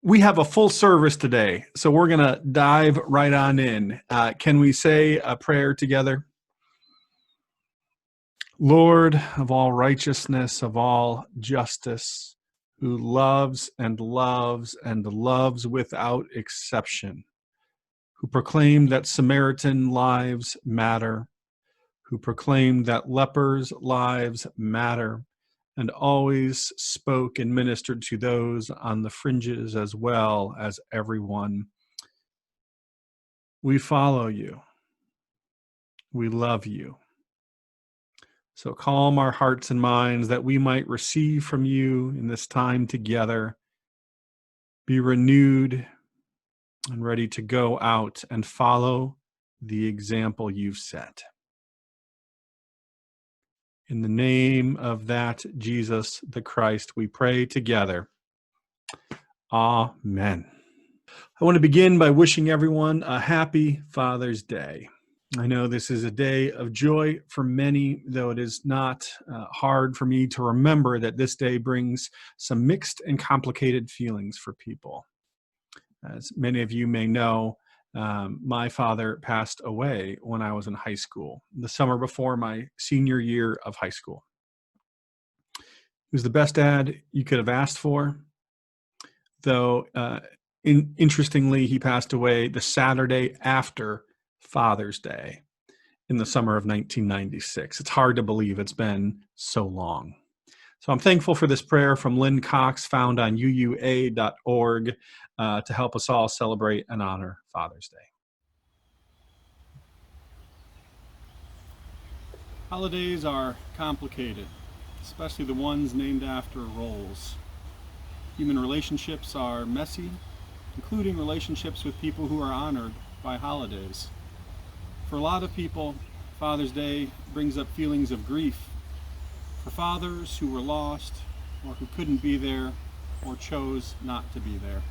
We have a full service today, so we're going to dive right on in. Can we say a prayer together? Lord of all righteousness, of all justice, who loves and loves and loves without exception, who proclaimed that Samaritan lives matter, who proclaimed that lepers' lives matter, and always spoke and ministered to those on the fringes as well as everyone. We follow you. We love you. So calm our hearts and minds that we might receive from you in this time together, be renewed and ready to go out and follow the example you've set. In the name of that Jesus the Christ, we pray together. Amen. I want to begin by wishing everyone a happy Father's Day. I know this is a day of joy for many, though it is not hard for me to remember that this day brings some mixed and complicated feelings for people. As many of you may know, my father passed away when I was in high school, the summer before my senior year of high school. He was the best dad you could have asked for, though interestingly, he passed away the Saturday after Father's Day in the summer of 1996. It's hard to believe it's been so long. So I'm thankful for this prayer from Lyn Cox, found on uua.org, to help us all celebrate and honor Father's Day. Holidays are complicated, especially the ones named after roles. Human relationships are messy, including relationships with people who are honored by holidays. For a lot of people, Father's Day brings up feelings of grief for fathers who were lost or who couldn't be there or chose not to be there.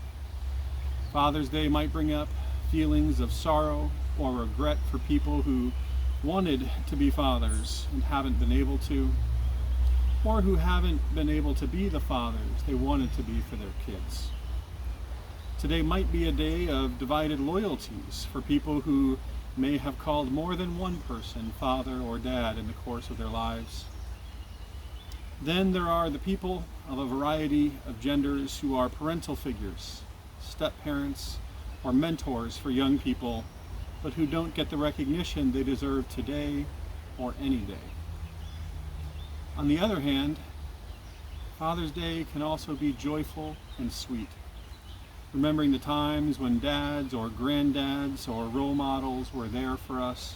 Father's Day might bring up feelings of sorrow or regret for people who wanted to be fathers and haven't been able to, or who haven't been able to be the fathers they wanted to be for their kids. Today might be a day of divided loyalties for people who may have called more than one person father or dad in the course of their lives. Then there are the people of a variety of genders who are parental figures, step-parents, or mentors for young people, but who don't get the recognition they deserve today or any day. On the other hand, Father's Day can also be joyful and sweet, remembering the times when dads or granddads or role models were there for us.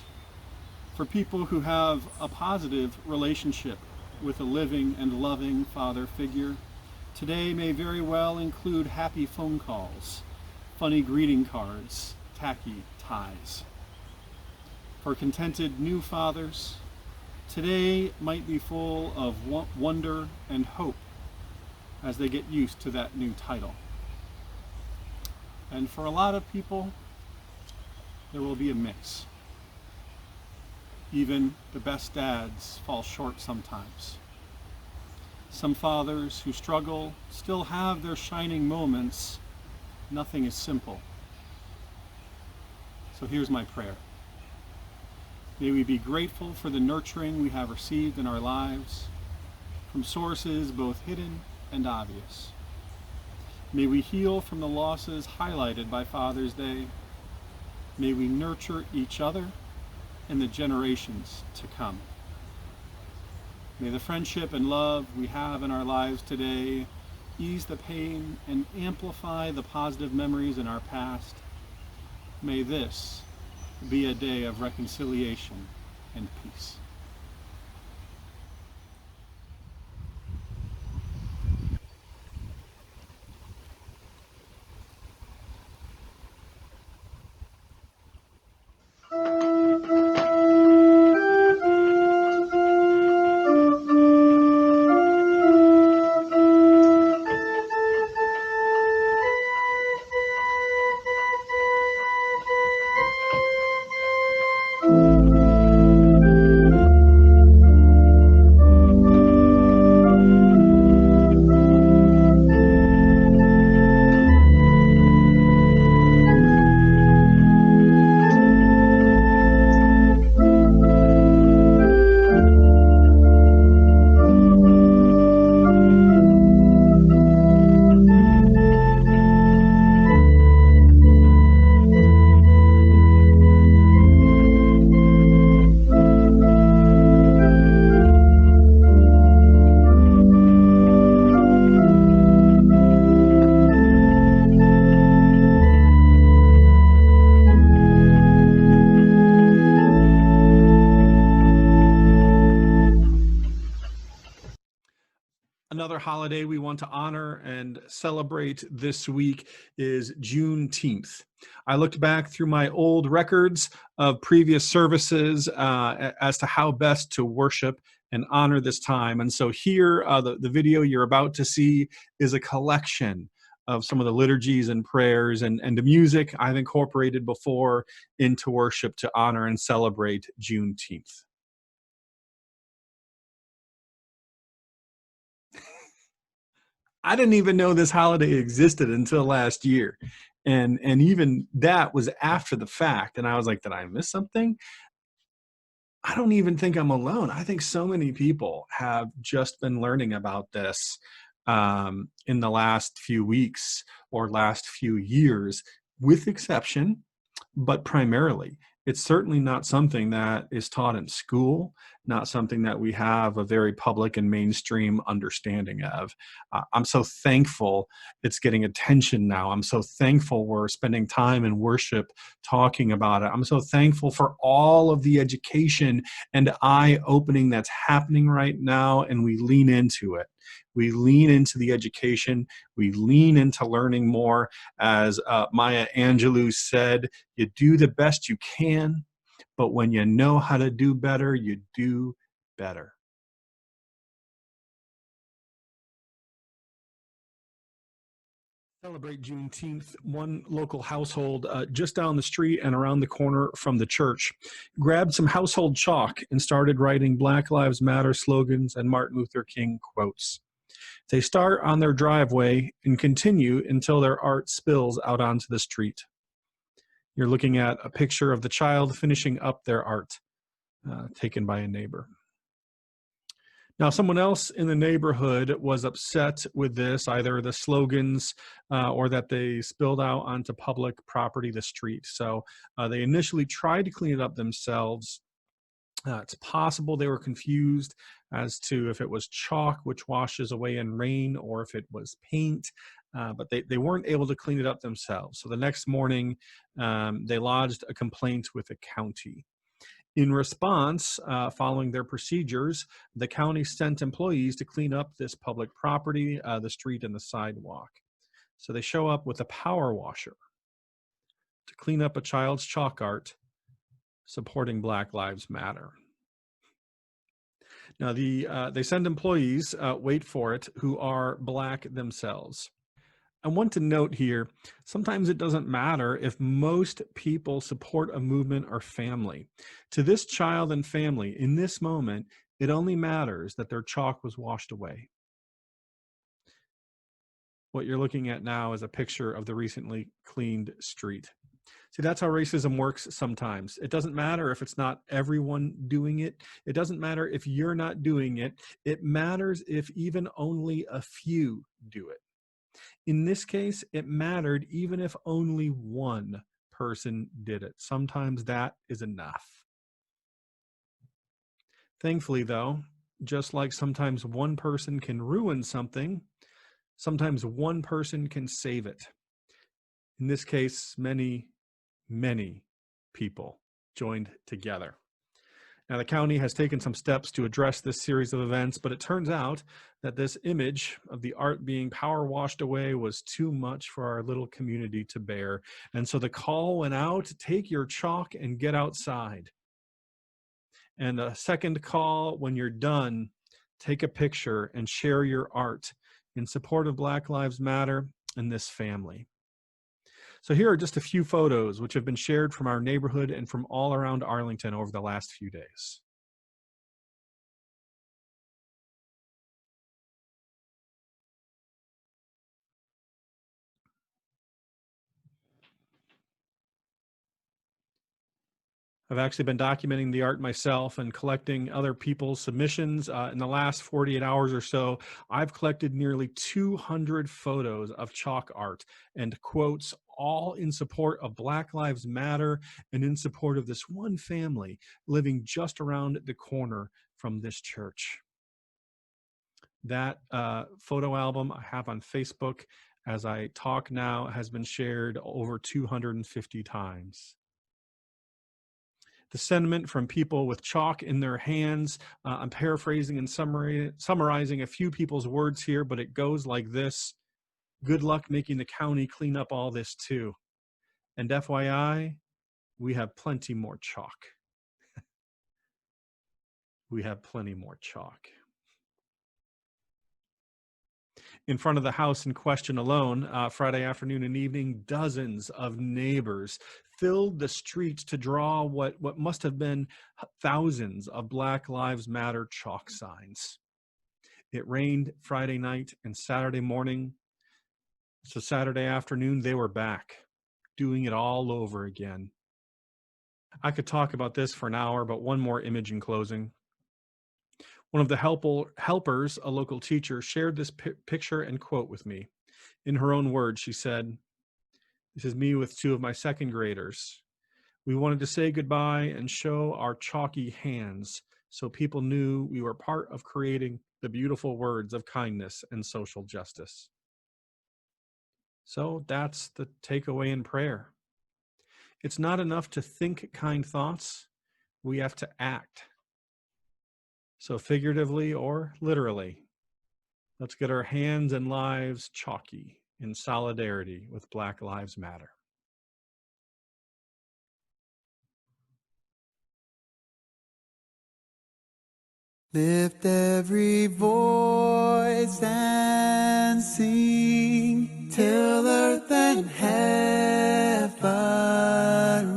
For people who have a positive relationship with a living and loving father figure, today may very well include happy phone calls, funny greeting cards, tacky ties. For contented new fathers, today might be full of wonder and hope as they get used to that new title. And for a lot of people, there will be a mix. Even the best dads fall short sometimes. Some fathers who struggle still have their shining moments. Nothing is simple. So here's my prayer. May we be grateful for the nurturing we have received in our lives from sources both hidden and obvious. May we heal from the losses highlighted by Father's Day. May we nurture each other and the generations to come. May the friendship and love we have in our lives today ease the pain and amplify the positive memories in our past. May this be a day of reconciliation and peace. holiday we want to honor and celebrate this week is Juneteenth. I looked back through my old records of previous services as to how best to worship and honor this time. And so here, the video you're about to see is a collection of some of the liturgies and prayers and the music I've incorporated before into worship to honor and celebrate Juneteenth. I didn't even know this holiday existed until last year. And even that was after the fact. And I was like, did I miss something? I don't even think I'm alone. I think so many people have just been learning about this in the last few weeks or last few years, with exception, but primarily. It's certainly not something that is taught in school, not something that we have a very public and mainstream understanding of. I'm so thankful it's getting attention now. I'm so thankful we're spending time in worship talking about it. I'm so thankful for all of the education and eye-opening that's happening right now, and we lean into it. We lean into the education. We lean into learning more. As Maya Angelou said, you do the best you can, but when you know how to do better, you do better. Celebrate Juneteenth, one local household just down the street and around the corner from the church grabbed some household chalk and started writing Black Lives Matter slogans and Martin Luther King quotes. They start on their driveway and continue until their art spills out onto the street. You're looking at a picture of the child finishing up their art, taken by a neighbor. Now, someone else in the neighborhood was upset with this, either the slogans or that they spilled out onto public property, the street. So they initially tried to clean it up themselves. It's possible they were confused as to if it was chalk, which washes away in rain, or if it was paint, but they weren't able to clean it up themselves. So the next morning, they lodged a complaint with the county. In response, following their procedures, the county sent employees to clean up this public property, the street and the sidewalk. So they show up with a power washer to clean up a child's chalk art supporting Black Lives Matter. Now, they send employees, wait for it, who are Black themselves. I want to note here, sometimes it doesn't matter if most people support a movement or family. To this child and family, in this moment, it only matters that their chalk was washed away. What you're looking at now is a picture of the recently cleaned street. See, that's how racism works sometimes. It doesn't matter if it's not everyone doing it. It doesn't matter if you're not doing it. It matters if even only a few do it. In this case, it mattered even if only one person did it. Sometimes that is enough. Thankfully, though, just like sometimes one person can ruin something, sometimes one person can save it. In this case, many people joined together. Now, the county has taken some steps to address this series of events, but it turns out that this image of the art being power washed away was too much for our little community to bear. And so the call went out, take your chalk and get outside. And a second call, when you're done, take a picture and share your art in support of Black Lives Matter and this family. So here are just a few photos which have been shared from our neighborhood and from all around Arlington over the last few days. I've actually been documenting the art myself and collecting other people's submissions. In the last 48 hours or so, I've collected nearly 200 photos of chalk art and quotes, all in support of Black Lives Matter and in support of this one family living just around the corner from this church. That photo album I have on Facebook as I talk now has been shared over 250 times. The sentiment from people with chalk in their hands. I'm paraphrasing and summarizing a few people's words here, but it goes like this. Good luck making the county clean up all this too. And FYI, we have plenty more chalk. We have plenty more chalk. In front of the house in question alone, Friday afternoon and evening, dozens of neighbors filled the streets to draw what must have been thousands of Black Lives Matter chalk signs. It rained Friday night and Saturday morning. So Saturday afternoon, they were back, doing it all over again. I could talk about this for an hour, but one more image in closing. One of the helpers, a local teacher, shared this picture and quote with me. In her own words, she said, "This is me with two of my second graders. We wanted to say goodbye and show our chalky hands so people knew we were part of creating the beautiful words of kindness and social justice." So that's the takeaway in prayer. It's not enough to think kind thoughts. We have to act. So figuratively or literally, let's get our hands and lives chalky in solidarity with Black Lives Matter. Lift every voice and sing till earth and heaven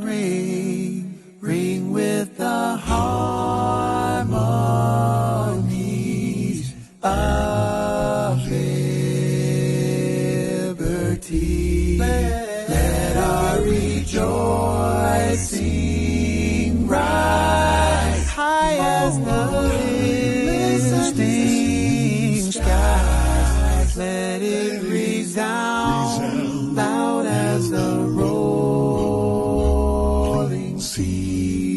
ring, ring with the harmonies of liberty. Let our rejoicing rise high as the skies. Let it resound loud as the rolling sea.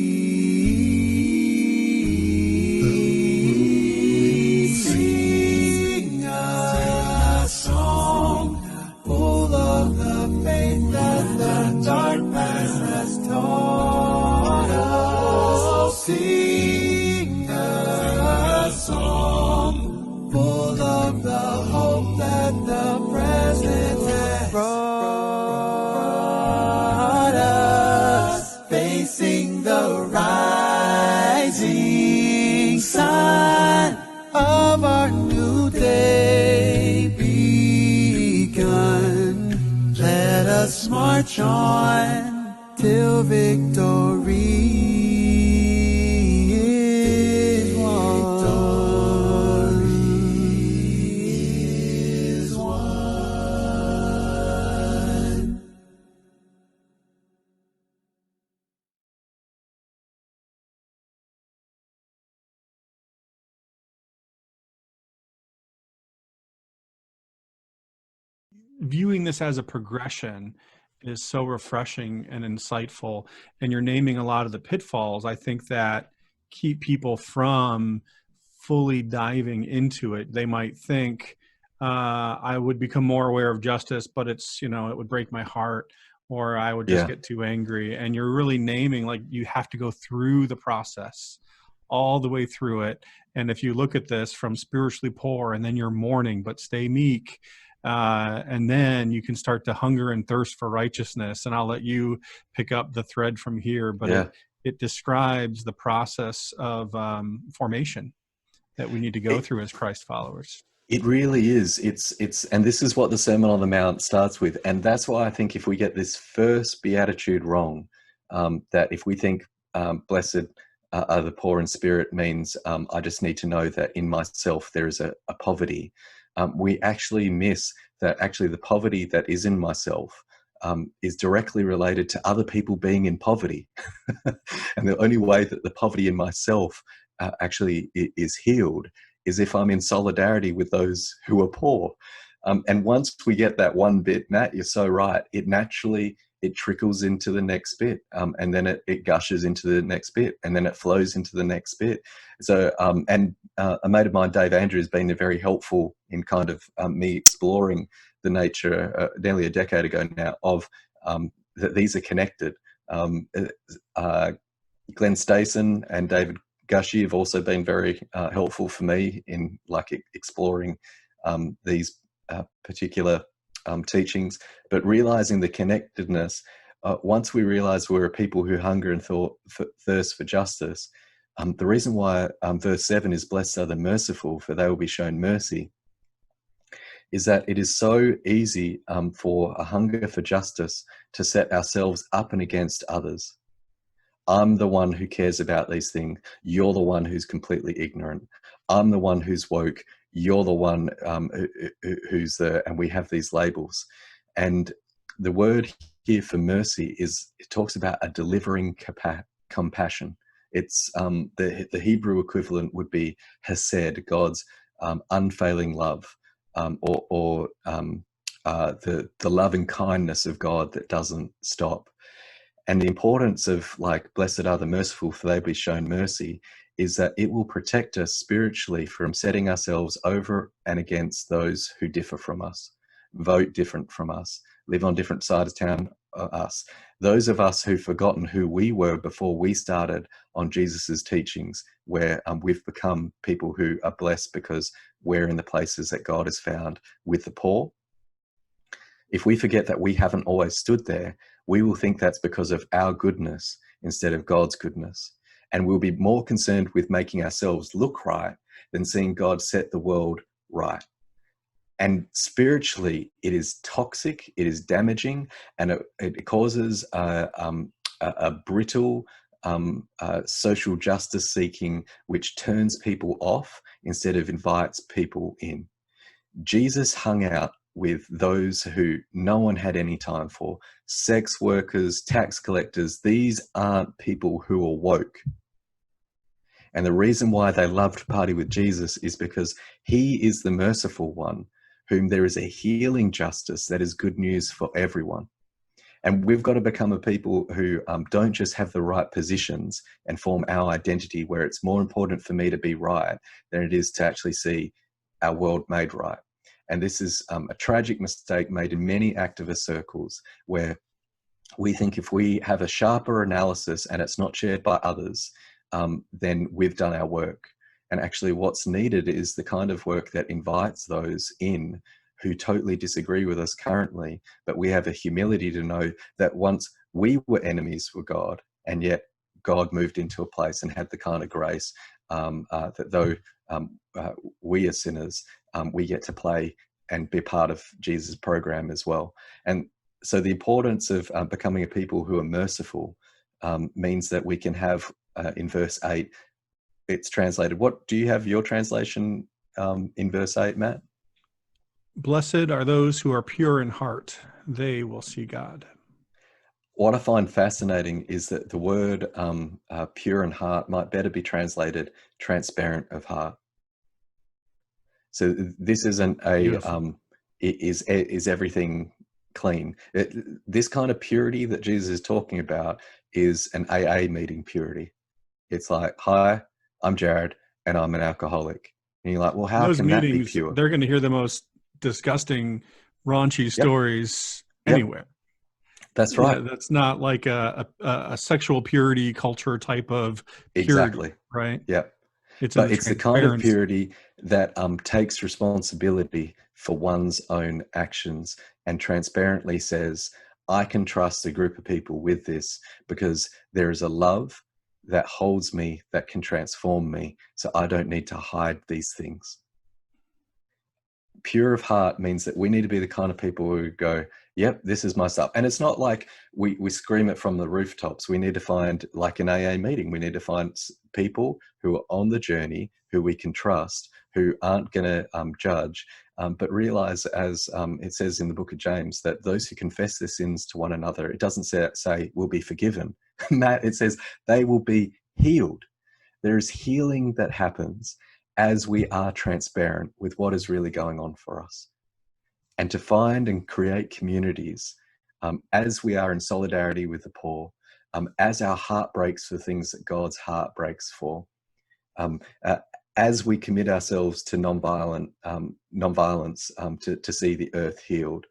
Sing a song full of the faith that the dark past has taught us. Sing a song full of the hope that the present has brought us, facing the rising sun of our new day begun. Let us march on till victory is won. Viewing this as a progression is so refreshing and insightful, and you're naming a lot of the pitfalls, I think, that keep people from fully diving into it. They might think, I would become more aware of justice, but it's, it would break my heart, or I would just get too angry. And you're really naming, like, you have to go through the process, all the way through it. And if you look at this from spiritually poor, and then you're mourning, but stay meek, and then you can start to hunger and thirst for righteousness. And I'll let you pick up the thread from here, but it describes the process of formation that we need to go through as Christ followers. It really is. And this is what the Sermon on the Mount starts with. And that's why I think if we get this first beatitude wrong, that if we think blessed are the poor in spirit means I just need to know that in myself there is a poverty, we actually miss that actually the poverty that is in myself is directly related to other people being in poverty. And the only way that the poverty in myself actually is healed is if I'm in solidarity with those who are poor. And once we get that one bit, Matt, you're so right, it trickles into the next bit, and then it gushes into the next bit, and then it flows into the next bit. So, a mate of mine, Dave Andrews, has been very helpful in kind of me exploring the nature, nearly a decade ago now, of that these are connected. Glenn Stayson and David Gushy have also been very helpful for me in like exploring these particular teachings, but realizing the connectedness. Once we realize we're a people who hunger and thirst for justice, the reason why verse 7 is blessed are the merciful, for they will be shown mercy, is that it is so easy for a hunger for justice to set ourselves up and against others. I'm the one who cares about these things. You're the one who's completely ignorant. I'm the one who's woke. You're the one who's the, and we have these labels. And the word here for mercy is, it talks about a delivering compassion. It's the Hebrew equivalent would be hesed, God's unfailing love, or the loving kindness of God that doesn't stop. And the importance of like, blessed are the merciful, for they'll be shown mercy, is that it will protect us spiritually from setting ourselves over and against those who differ from us, vote different from us, live on different sides of town us. Those of us who've forgotten who we were before we started on Jesus's teachings, where we've become people who are blessed because we're in the places that God has found with the poor. If we forget that we haven't always stood there, we will think that's because of our goodness instead of God's goodness. And we'll be more concerned with making ourselves look right than seeing God set the world right. And spiritually, it is toxic, it is damaging, and it causes a brittle social justice seeking, which turns people off instead of invites people in. Jesus hung out with those who no one had any time for. Sex workers, tax collectors, these aren't people who are woke. And the reason why they loved to party with Jesus is because he is the merciful one, whom there is a healing justice that is good news for everyone. And we've got to become a people who don't just have the right positions and form our identity, where it's more important for me to be right than it is to actually see our world made right. And this is a tragic mistake made in many activist circles, where we think if we have a sharper analysis and it's not shared by others, then we've done our work. And actually what's needed is the kind of work that invites those in who totally disagree with us currently, but we have a humility to know that once we were enemies with God, and yet God moved into a place and had the kind of grace that though we are sinners, we get to play and be part of Jesus' program as well. And so the importance of becoming a people who are merciful means that we can have, in verse 8, it's translated. What do you have your translation in verse 8, Matt? Blessed are those who are pure in heart, they will see God. What I find fascinating is that the word pure in heart might better be translated transparent of heart. So this isn't a is everything clean. This kind of purity that Jesus is talking about is an AA meeting purity. It's like, hi, I'm Jarrod and I'm an alcoholic. And you're like, well, how those can meetings, that be pure? They're going to hear the most disgusting, raunchy stories anywhere. That's right. That's not like a sexual purity culture type of purity, exactly. right? Yeah. It's the kind of purity that takes responsibility for one's own actions and transparently says, I can trust a group of people with this because there is a love that holds me, that can transform me, so I don't need to hide these things. Pure of heart means that we need to be the kind of people who go, yep, this is my stuff. And it's not like we scream it from the rooftops. We need to find, like an AA meeting, we need to find people who are on the journey, who we can trust, who aren't going to judge, but realize, as it says in the book of James, that those who confess their sins to one another, it doesn't say will be forgiven. Matt, it says they will be healed. There is healing that happens as we are transparent with what is really going on for us. And to find and create communities as we are in solidarity with the poor, as our heart breaks for things that God's heart breaks for, as we commit ourselves to nonviolence to see the earth healed,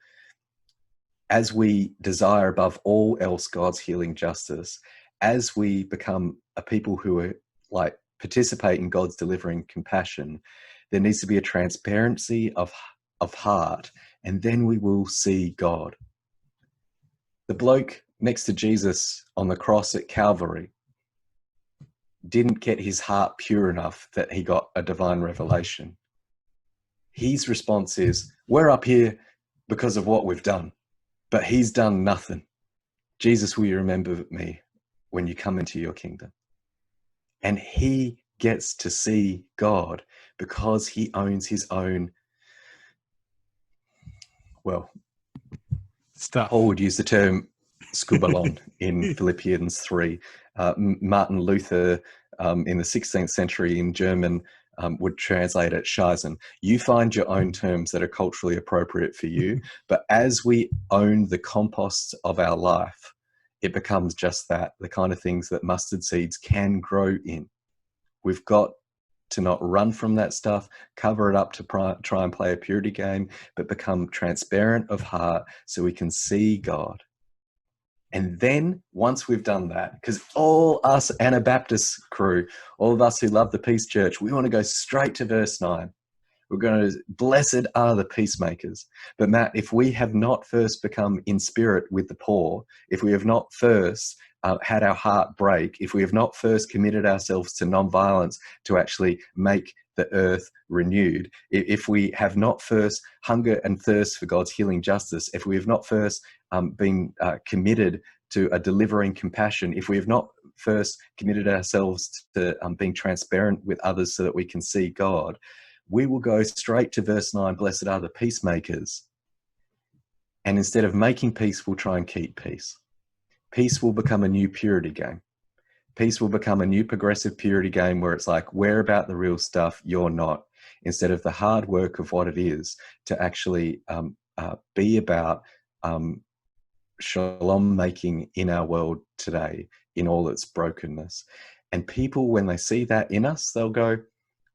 as we desire above all else God's healing justice, as we become a people who are like participate in God's delivering compassion, there needs to be a transparency of heart, and then we will see God. The bloke next to Jesus on the cross at Calvary didn't get his heart pure enough that he got a divine revelation. His response is, we're up here because of what we've done, but he's done nothing. Jesus, will you remember me when you come into your kingdom? And he gets to see God because he owns his own, well, Stuff. Paul would use the term skubalon in Philippians 3. Martin Luther in the 16th century in German would translate it Scheißen. You find your own terms that are culturally appropriate for you, but as we own the compost of our life, it becomes just that, the kind of things that mustard seeds can grow in. We've got to not run from that stuff, cover it up to try and play a purity game, but become transparent of heart so we can see God. And then once we've done that, because all us Anabaptist crew, all of us who love the Peace Church, we want to go straight to verse 9. We're going to, blessed are the peacemakers. But Matt, if we have not first become in spirit with the poor, if we have not first had our heart break, if we have not first committed ourselves to non-violence to actually make the earth renewed, if we have not first hunger and thirst for God's healing justice, if we have not first been committed to a delivering compassion, if we have not first committed ourselves to being transparent with others so that we can see God, we will go straight to verse 9, blessed are the peacemakers. And instead of making peace, we'll try and keep peace. Peace will become a new purity game. Peace will become a new progressive purity game where it's like, we're about the real stuff, you're not. Instead of the hard work of what it is to actually be about shalom making in our world today, in all its brokenness. And people, when they see that in us, they'll go,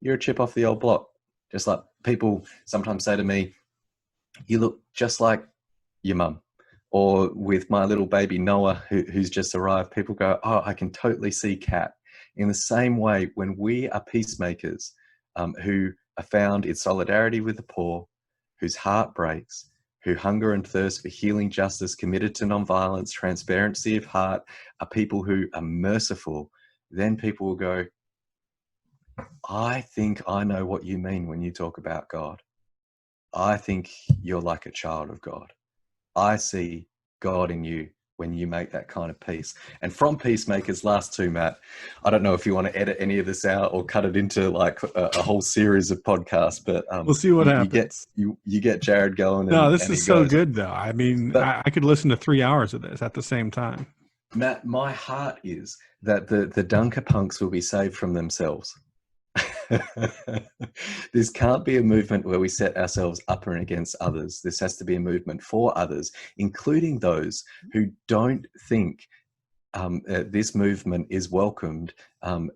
you're a chip off the old block. Just like people sometimes say to me, you look just like your mum. Or with my little baby Noah, who's just arrived, people go, oh, I can totally see Kat. In the same way, when we are peacemakers who are found in solidarity with the poor, whose heart breaks, who hunger and thirst for healing justice, committed to nonviolence, transparency of heart, are people who are merciful, then people will go, I think I know what you mean when you talk about God. I think you're like a child of God. I see God in you when you make that kind of peace. And from Peacemakers, last two, Matt, I don't know if you want to edit any of this out or cut it into like a whole series of podcasts, but we'll see what happens. You get Jarrod going. No, this and is so good though. I mean, but, I could listen to 3 hours of this at the same time. Matt, my heart is that the Dunker punks will be saved from themselves. This can't be a movement where we set ourselves up and against others. This has to be a movement for others, including those who don't think this movement is welcomed on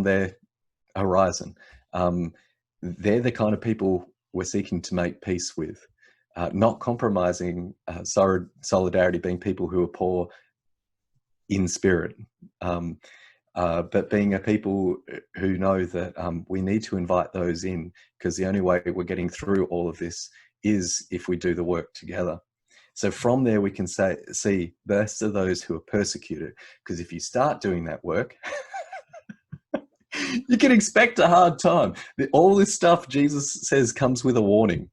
their horizon. They're the kind of people we're seeking to make peace with, not compromising solidarity, being people who are poor in spirit. But being a people who know that we need to invite those in, because the only way we're getting through all of this is if we do the work together. So from there, we can see blessed are those who are persecuted, because if you start doing that work, you can expect a hard time. All this stuff Jesus says comes with a warning.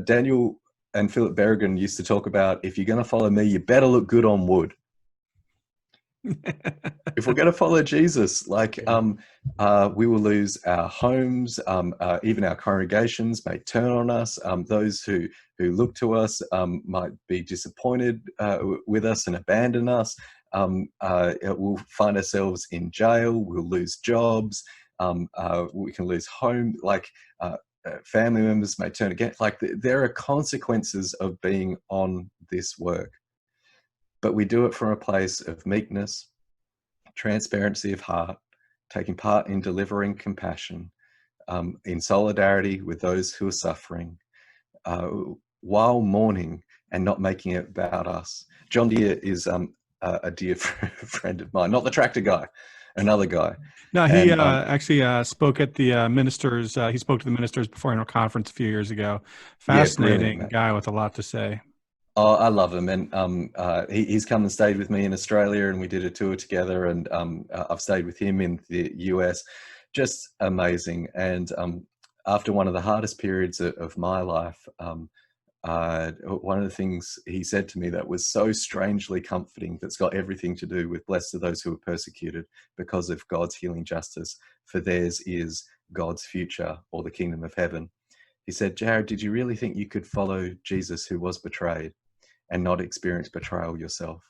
Daniel and Philip Berrigan used to talk about, if you're going to follow me, you better look good on wood. If we're going to follow Jesus, like we will lose our homes, even our congregations may turn on us. Those who look to us might be disappointed with us and abandon us. We'll find ourselves in jail. We'll lose jobs. We can lose home. Like family members may turn against. Like there are consequences of being on this work. But we do it from a place of meekness, transparency of heart, taking part in delivering compassion, in solidarity with those who are suffering, while mourning and not making it about us. John Deere is a dear friend of mine, not the tractor guy, another guy. No, he And actually spoke at the ministers. He spoke to the ministers before annual conference a few years ago. yeah, brilliant, Fascinating man. guy with a lot to say. Oh, I love him, and he's come and stayed with me in Australia, and we did a tour together. And I've stayed with him in the US. Just amazing. And after one of the hardest periods of my life, one of the things he said to me that was so strangely comforting, that's got everything to do with blessed are those who are persecuted because of God's healing justice, for theirs is God's future, or the kingdom of heaven. He said, Jarrod, did you really think you could follow Jesus, who was betrayed, and not experience betrayal yourself?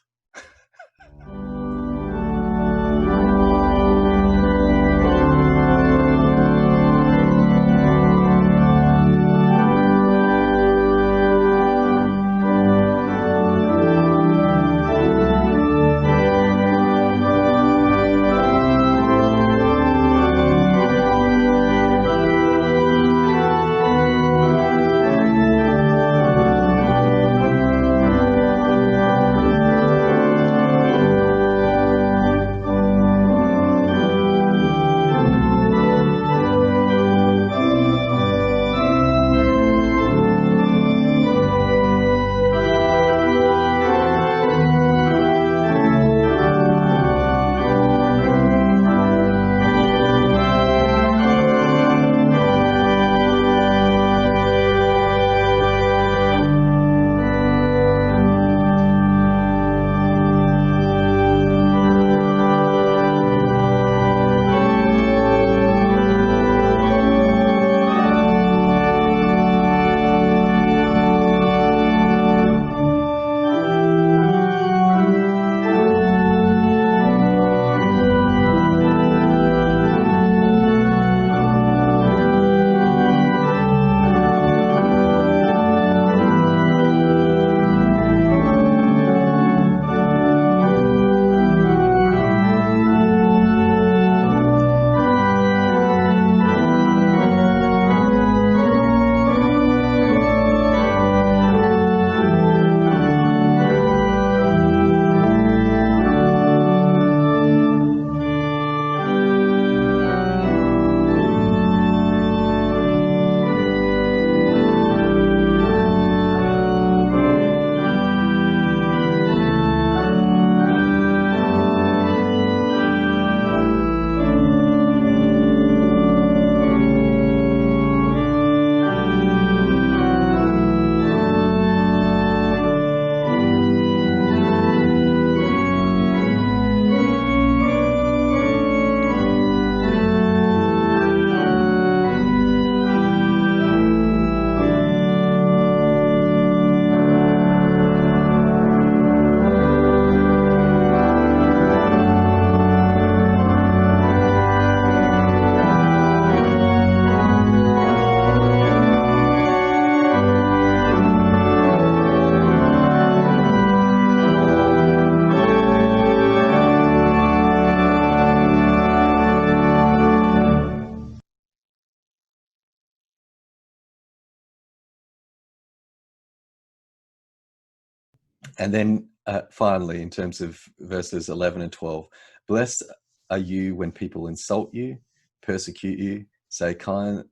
And then finally, in terms of verses 11 and 12, blessed are you when people insult you, persecute you, say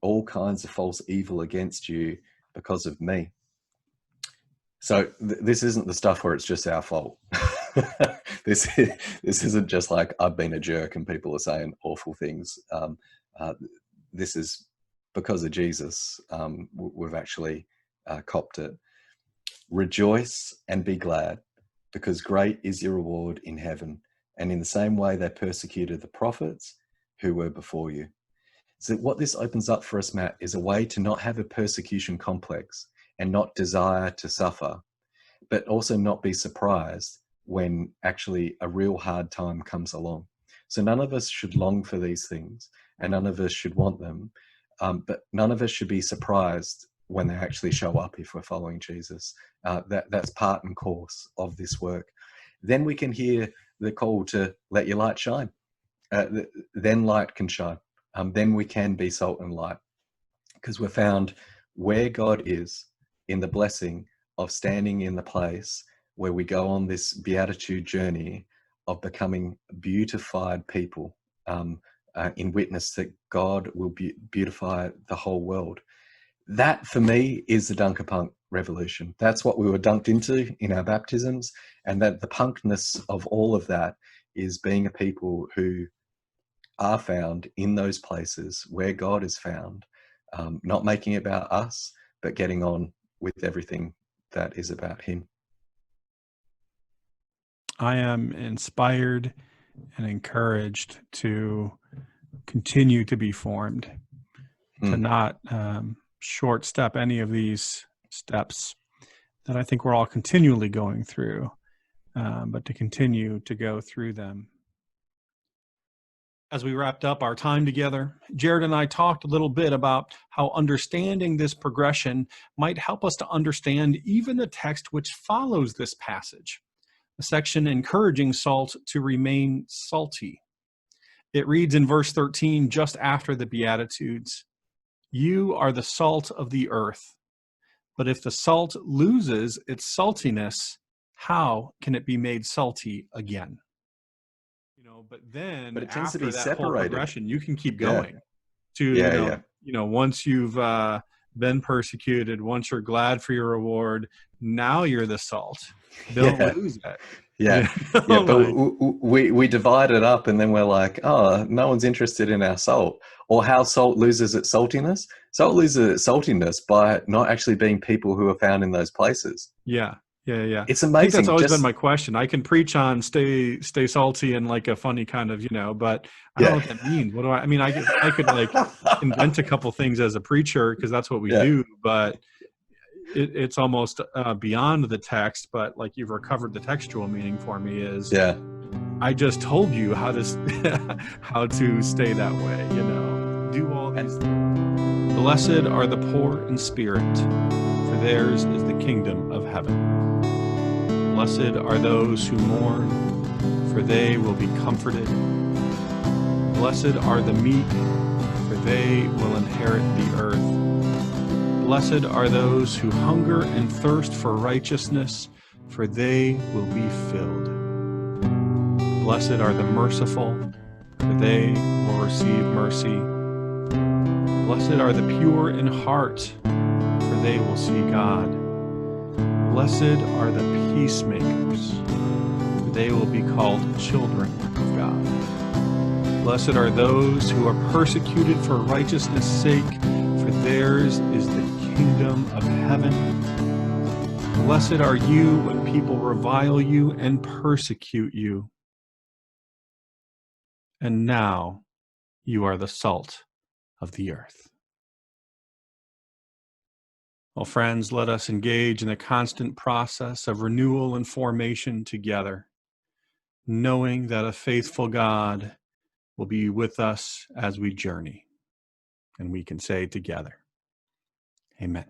all kinds of false evil against you because of me. So this isn't the stuff where it's just our fault. this isn't just like I've been a jerk and people are saying awful things. This is because of Jesus. We've actually copped it. Rejoice and be glad, because great is your reward in heaven. And in the same way they persecuted the prophets who were before you. So what this opens up for us, Matt, is a way to not have a persecution complex and not desire to suffer, but also not be surprised when actually a real hard time comes along. So none of us should long for these things, and none of us should want them, but none of us should be surprised when they actually show up if we're following Jesus. That's part and course of this work. Then we can hear the call to let your light shine. Then light can shine. Then we can be salt and light, because we're found where God is, in the blessing of standing in the place where we go on this beatitude journey of becoming beautified people, in witness that God will beautify the whole world. That, for me, is the Dunkerpunk revolution. That's what we were dunked into in our baptisms, and that the punkness of all of that is being a people who are found in those places where God is found, not making it about us, but getting on with everything that is about him. I am inspired and encouraged to continue to be formed, to not short step any of these steps that I think we're all continually going through, but to continue to go through them. As we wrapped up our time together, Jarrett and I talked a little bit about how understanding this progression might help us to understand even the text which follows this passage, a section encouraging salt to remain salty. It reads in verse 13, just after the Beatitudes, "You are the salt of the earth, but if the salt loses its saltiness, how can it be made salty again?" But then But it tends to after be that separated. whole progression, you can keep Yeah. going to, once you've been persecuted, once you're glad for your reward, now you're the salt. Don't lose it. Yeah. But we divide it up, and then we're like, oh, no one's interested in our salt, or how salt loses its saltiness. Salt loses its saltiness by not actually being people who are found in those places. Yeah. It's I amazing. think that's always been my question. I can preach on stay salty in like a funny kind of, but I don't know what that means. What do I mean? I could like invent a couple things as a preacher, because that's what we do, but it's almost beyond the text. But like, you've recovered the textual meaning for me is, I just told you how to stay that way, do all these things. Blessed are the poor in spirit, for theirs is the kingdom of heaven. Blessed are those who mourn, for they will be comforted. Blessed are the meek, for they will inherit the earth. Blessed are those who hunger and thirst for righteousness, for they will be filled. Blessed are the merciful, for they will receive mercy. Blessed are the pure in heart, for they will see God. Blessed are the peacemakers, for they will be called children of God. Blessed are those who are persecuted for righteousness' sake, for theirs is the kingdom of heaven. Blessed are you when people revile you and persecute you. And now you are the salt of the earth. Well, friends, let us engage in a constant process of renewal and formation together, knowing that a faithful God will be with us as we journey. And we can say together, Amen.